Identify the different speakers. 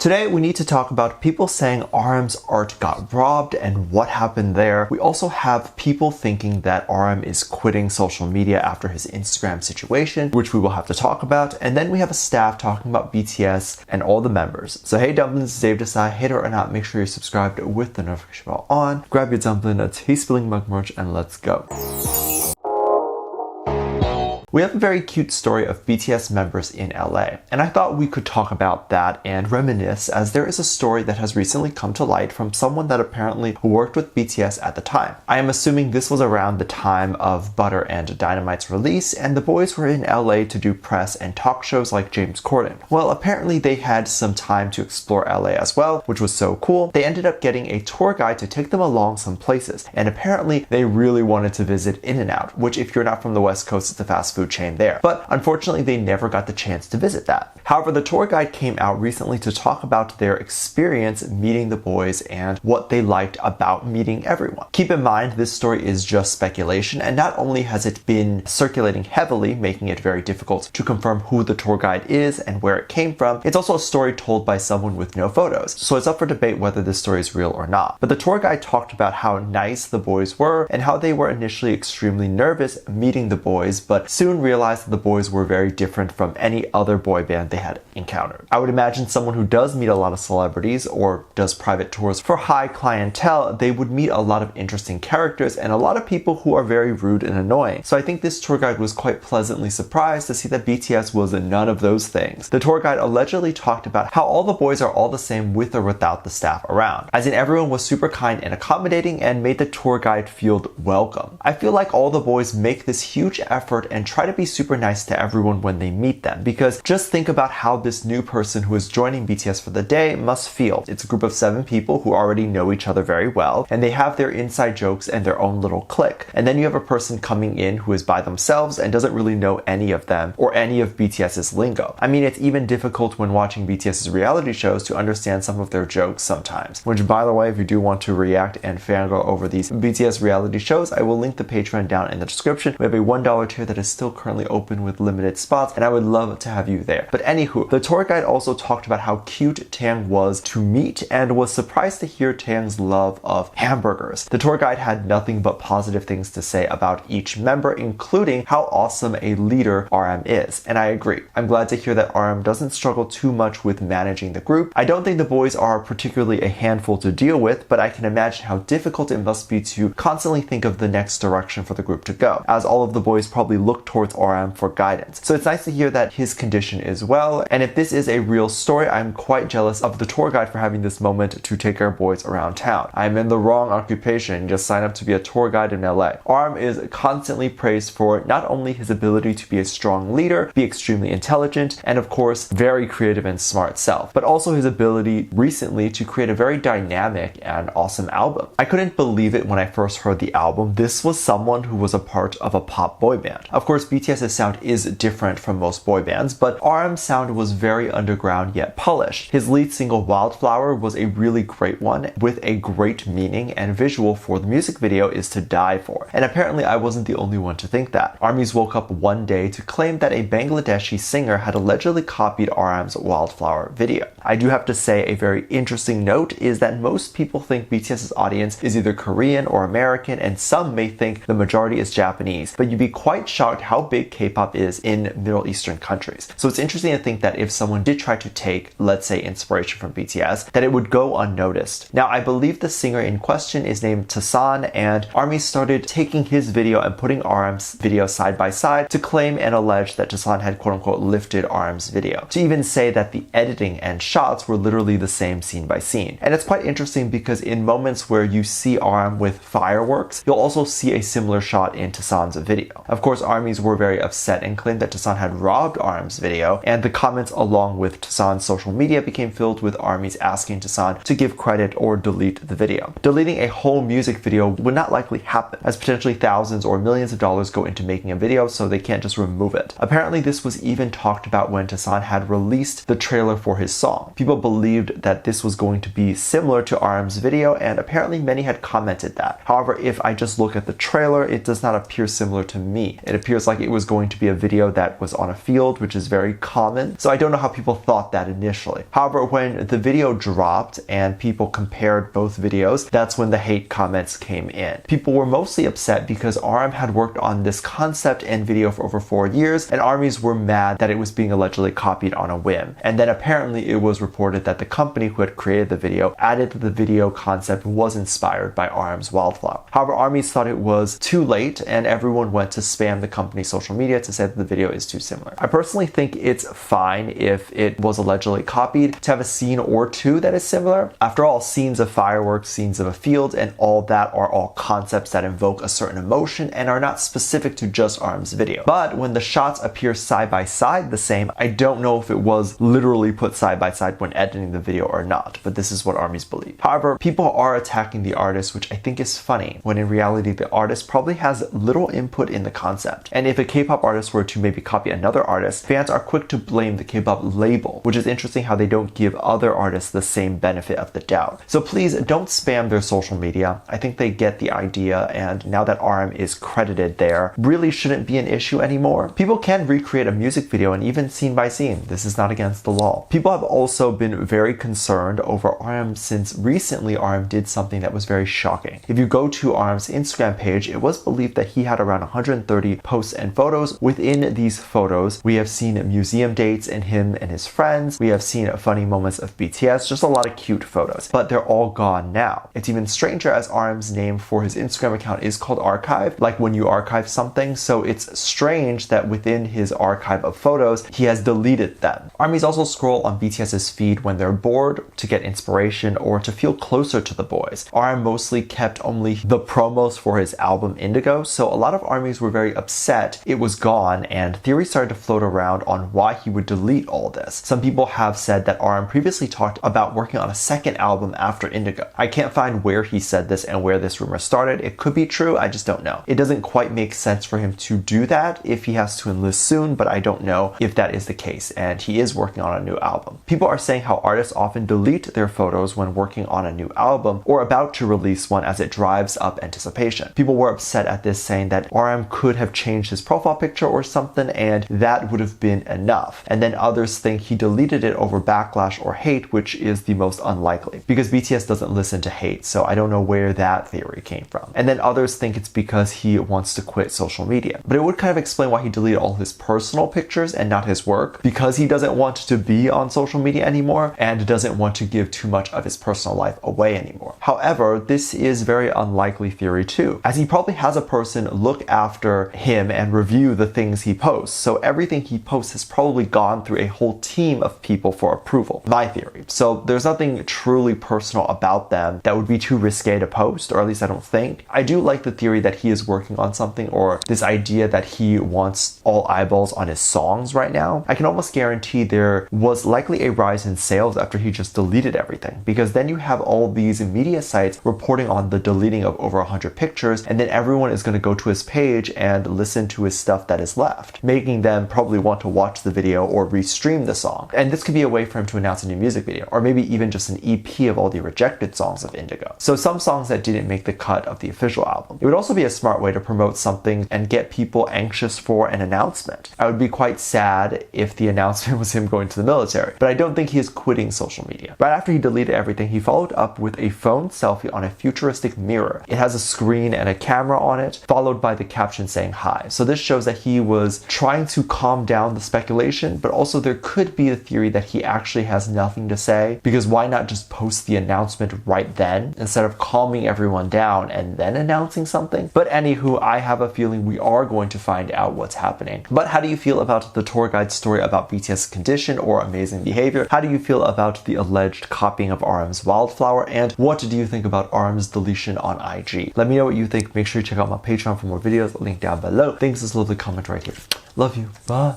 Speaker 1: Today we need to talk about people saying RM's art got robbed and what happened there. We also have people thinking that RM is quitting social media after his Instagram situation, which we will have to talk about. And then we have a staff talking about BTS and all the members. So hey dumplings, it's Dave Desai. Hater or not, make sure you're subscribed with the notification bell on. Grab your dumpling, a tea spilling mug merch, and let's go. We have a very cute story of BTS members in LA, and I thought we could talk about that and reminisce, as there is a story that has recently come to light from someone that apparently worked with BTS at the time. I am assuming this was around the time of Butter and Dynamite's release, and the boys were in LA to do press and talk shows like James Corden. Well, apparently they had some time to explore LA as well, which was so cool. They ended up getting a tour guide to take them along some places, and apparently they really wanted to visit In-N-Out, which if you're not from the West Coast, it's a fast food chain there. But unfortunately, they never got the chance to visit that. However, the tour guide came out recently to talk about their experience meeting the boys and what they liked about meeting everyone. Keep in mind, this story is just speculation, and not only has it been circulating heavily, making it very difficult to confirm who the tour guide is and where it came from, it's also a story told by someone with no photos. So it's up for debate whether this story is real or not. But the tour guide talked about how nice the boys were and how they were initially extremely nervous meeting the boys, but soon realized that the boys were very different from any other boy band they had encountered. I would imagine someone who does meet a lot of celebrities or does private tours for high clientele, they would meet a lot of interesting characters and a lot of people who are very rude and annoying. So I think this tour guide was quite pleasantly surprised to see that BTS was none of those things. The tour guide allegedly talked about how all the boys are all the same with or without the staff around, as in everyone was super kind and accommodating and made the tour guide feel welcome. I feel like all the boys make this huge effort and try to be super nice to everyone when they meet them, because just think about how this new person who is joining BTS for the day must feel. It's a group of 7 people who already know each other very well, and they have their inside jokes and their own little clique. And then you have a person coming in who is by themselves and doesn't really know any of them or any of BTS's lingo. I mean, it's even difficult when watching BTS's reality shows to understand some of their jokes sometimes. Which, by the way, if you do want to react and fangirl over these BTS reality shows, I will link the Patreon down in the description. We have a $1 tier that is still currently open with limited spots, and I would love to have you there. But anywho, the tour guide also talked about how cute Taeyang was to meet and was surprised to hear Taeyang's love of hamburgers. The tour guide had nothing but positive things to say about each member, including how awesome a leader RM is, and I agree. I'm glad to hear that RM doesn't struggle too much with managing the group. I don't think the boys are particularly a handful to deal with, but I can imagine how difficult it must be to constantly think of the next direction for the group to go, as all of the boys probably look towards RM for guidance. So it's nice to hear that his condition is well, and if this is a real story, I'm quite jealous of the tour guide for having this moment to take our boys around town. I'm in the wrong occupation, just sign up to be a tour guide in LA. RM is constantly praised for not only his ability to be a strong leader, be extremely intelligent, and of course very creative and smart self, but also his ability recently to create a very dynamic and awesome album. I couldn't believe it when I first heard the album. This was someone who was a part of a pop boy band. Of course, BTS's sound is different from most boy bands, but RM's sound was very underground yet polished. His lead single Wildflower was a really great one with a great meaning, and visual for the music video is to die for. And apparently I wasn't the only one to think that. ARMYs woke up one day to claim that a Bangladeshi singer had allegedly copied RM's Wildflower video. I do have to say, a very interesting note is that most people think BTS's audience is either Korean or American, and some may think the majority is Japanese, but you'd be quite shocked how big K-pop is in Middle Eastern countries. So it's interesting to think that if someone did try to take, let's say, inspiration from BTS, that it would go unnoticed. Now, I believe the singer in question is named Tasan, and ARMY started taking his video and putting RM's video side by side to claim and allege that Tasan had quote-unquote lifted RM's video, to even say that the editing and shots were literally the same scene by scene. And it's quite interesting because in moments where you see RM with fireworks, you'll also see a similar shot in Tasan's video. Of course, ARMYs were very upset and claimed that Tasan had robbed RM's video, and the comments along with Tasan's social media became filled with ARMYs asking Tasan to give credit or delete the video. Deleting a whole music video would not likely happen, as potentially thousands or millions of dollars go into making a video, so they can't just remove it. Apparently this was even talked about when Tasan had released the trailer for his song. People believed that this was going to be similar to RM's video, and apparently many had commented that. However, if I just look at the trailer, it does not appear similar to me. It appears like it was going to be a video that was on a field, which is very common. So I don't know how people thought that initially. However, when the video dropped and people compared both videos, that's when the hate comments came in. People were mostly upset because RM had worked on this concept and video for over 4 years, and armies were mad that it was being allegedly copied on a whim. And then apparently it was reported that the company who had created the video added that the video concept was inspired by RM's Wildflower. However, armies thought it was too late, and everyone went to spam the company's social media to say that the video is too similar. I personally think it's fine if it was allegedly copied to have a scene or two that is similar. After all, scenes of fireworks, scenes of a field, and all that are all concepts that invoke a certain emotion and are not specific to just RM's video. But when the shots appear side by side the same, I don't know if it was literally put side by side when editing the video or not, but this is what armies believe. However, people are attacking the artist, which I think is funny, when in reality the artist probably has little input in the concept. And if a K-pop artist were to maybe copy another artist, fans are quick to blame the K-pop label, which is interesting how they don't give other artists the same benefit of the doubt. So please don't spam their social media. I think they get the idea, and now that RM is credited there, really shouldn't be an issue anymore. People can recreate a music video and even scene by scene. This is not against the law. People have also been very concerned over RM since recently RM did something that was very shocking. If you go to RM's Instagram page, it was believed that he had around 130 posts and photos. Within these photos, we have seen museum dates and him and his friends. We have seen funny moments of BTS, just a lot of cute photos, but they're all gone now. It's even stranger as RM's name for his Instagram account is called Archive, like when you archive something, so it's strange that within his archive of photos, he has deleted them. ARMYs also scroll on BTS's feed when they're bored, to get inspiration, or to feel closer to the boys. RM mostly kept only the promos for his album Indigo, so a lot of ARMYs were very upset it was gone, and theories started to float around on why he would delete all this. Some people have said that RM previously talked about working on a second album after Indigo. I can't find where he said this and where this rumor started. It could be true, I just don't know. It doesn't quite make sense for him to do that if he has to enlist soon, but I don't know if that is the case, and he is working on a new album. People are saying how artists often delete their photos when working on a new album or about to release one as it drives up anticipation. People were upset at this, saying that RM could have changed his profile picture or something and that would have been enough. And then others think he deleted it over backlash or hate, which is the most unlikely because BTS doesn't listen to hate, so I don't know where that theory came from. And then others think it's because he wants to quit social media. But it would kind of explain why he deleted all his personal pictures and not his work, because he doesn't want to be on social media anymore and doesn't want to give too much of his personal life away anymore. However, this is very unlikely theory too, as he probably has a person look after him and review the things he posts, so everything he posts has probably gone through a whole team of people for approval. My theory. So there's nothing truly personal about them that would be too risque to post, or at least I don't think. I do like the theory that he is working on something, or this idea that he wants all eyeballs on his songs right now. I can almost guarantee there was likely a rise in sales after he just deleted everything, because then you have all these media sites reporting on the deleting of over 100 pictures, and then everyone is going to go to his page and listen to his stuff that is left, making them probably want to watch the video or restream the song. And this could be a way for him to announce a new music video, or maybe even just an EP of all the rejected songs of Indigo. So some songs that didn't make the cut of the official album. It would also be a smart way to promote something and get people anxious for an announcement. I would be quite sad if the announcement was him going to the military, but I don't think he is quitting social media. Right after he deleted everything, he followed up with a phone selfie on a futuristic mirror. It has a screen and a camera on it, followed by the caption saying hi. So this shows that he was trying to calm down the speculation, but also there could be a theory that he actually has nothing to say, because why not just post the announcement right then instead of calming everyone down and then announcing something? But anywho, I have a feeling we are going to find out what's happening. But how do you feel about the tour guide story about BTS condition or amazing behavior? How do you feel about the alleged copying of RM's Wildflower? And what do you think about RM's deletion on IG? Let me know what you think. Make sure you check out my Patreon for more videos, link down below. Thanks for this lovely comment right here. Love you. Bye.